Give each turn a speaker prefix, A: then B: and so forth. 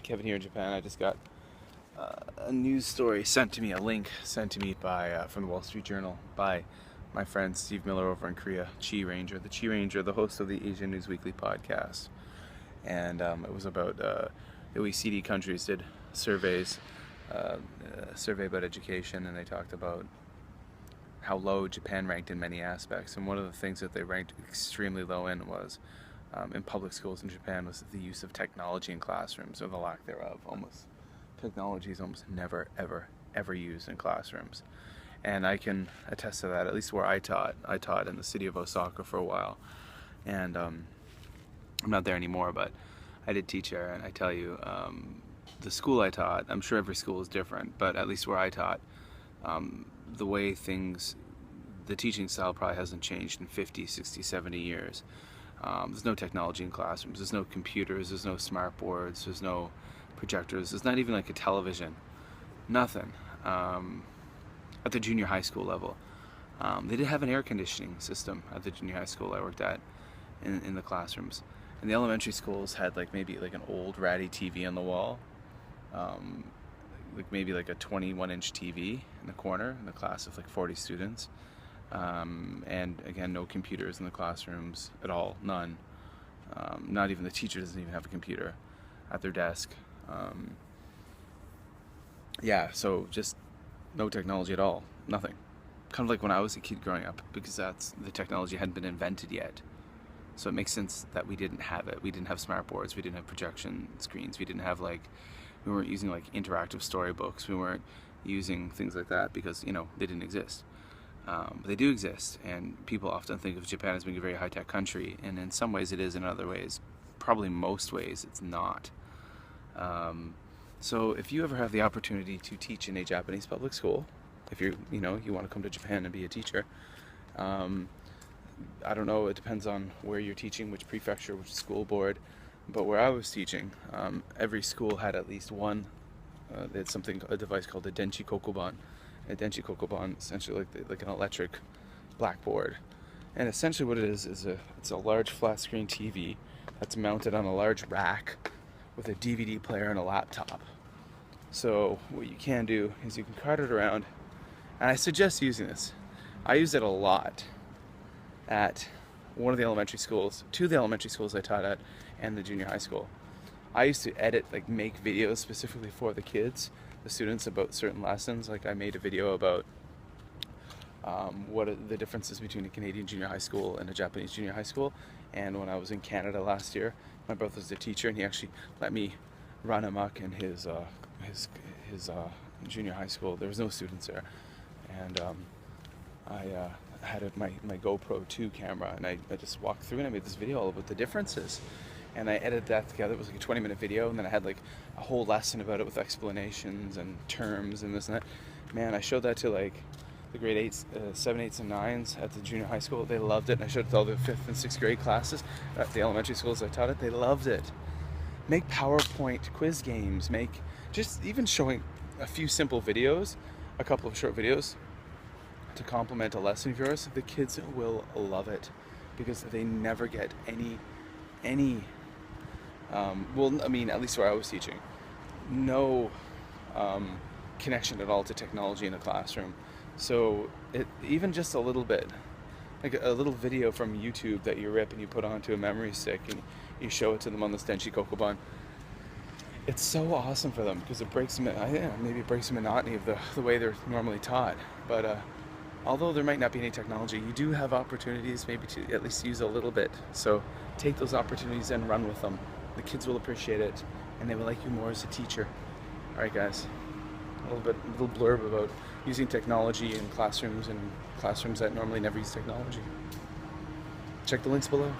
A: Kevin here in Japan. I just got a news story sent to me, a link sent to me by from the Wall Street Journal by my friend Steve Miller over in Korea, the Chi Ranger, the host of the Asian News Weekly podcast. And it was about the OECD countries did surveys, a survey about education, and they talked about how low Japan ranked in many aspects. And one of the things that they ranked extremely low in was in public schools in Japan was the use of technology in classrooms, or the lack thereof. Technology is almost never, ever used in classrooms. And I can attest to that, at least where I taught. I taught in the city of Osaka for a while. And I'm not there anymore, but I did teach there. And I tell you, the school I taught, I'm sure every school is different, but at least where I taught, the way the teaching style probably hasn't changed in 50, 60, 70 years. There's no technology in classrooms, there's no computers, there's no smart boards, there's no projectors, there's not even like a television, nothing. At the junior high school level. They did have an air conditioning system at the junior high school I worked at in the classrooms. And the elementary schools had maybe an old ratty TV on the wall, maybe a 21-inch TV in the corner in the class of 40 students. And again, no computers in the classrooms at all, none. Not even the teacher doesn't even have a computer at their desk. Yeah, so just no technology at all, nothing. Kind of like when I was a kid growing up, because the technology hadn't been invented yet. So it makes sense that we didn't have it. We didn't have smart boards, we didn't have projection screens, we didn't have we weren't using interactive storybooks, we weren't using things like that because, they didn't exist. But they do exist, and people often think of Japan as being a very high-tech country, and in some ways it is, in other ways, probably most ways, it's not. So if you ever have the opportunity to teach in a Japanese public school, if you want to come to Japan and be a teacher, I don't know, it depends on where you're teaching, which prefecture, which school board, but where I was teaching, every school had at least one, they had a device called a denchi kokoban. A denchi kokoban, essentially like an electric blackboard. And essentially what it is it's a large flat screen TV that's mounted on a large rack with a DVD player and a laptop. So what you can do is you can cart it around, and I suggest using this. I used it a lot at two of the elementary schools I taught at, and the junior high school. I used to edit, make videos specifically for the kids, the students, about certain lessons. I made a video about what are the differences between a Canadian junior high school and a Japanese junior high school. And when I was in Canada last year, my brother's a teacher, and he actually let me run amok in his junior high school. There was no students there, and I had my GoPro 2 camera, and I just walked through and I made this video all about the differences. And I edited that together. It was a 20-minute video, and then I had a whole lesson about it with explanations and terms and this and that. Man, I showed that to the grade 8s, 7, 8s, and 9s at the junior high school. They loved it. And I showed it to all the 5th and 6th grade classes at the elementary schools I taught it. They loved it. Make PowerPoint quiz games. Even showing a few simple videos, a couple of short videos to complement a lesson of yours. The kids will love it because they never get any at least where I was teaching, no connection at all to technology in the classroom. So even just a little bit, a little video from YouTube that you rip and you put onto a memory stick and you show it to them on this denchi kokoban, it's so awesome for them because it breaks the monotony of the way they're normally taught. But although there might not be any technology, you do have opportunities maybe to at least use a little bit. So take those opportunities and run with them. The kids will appreciate it, and they will like you more as a teacher. All right, guys, a little blurb about using technology in classrooms and classrooms that normally never use technology. Check the links below.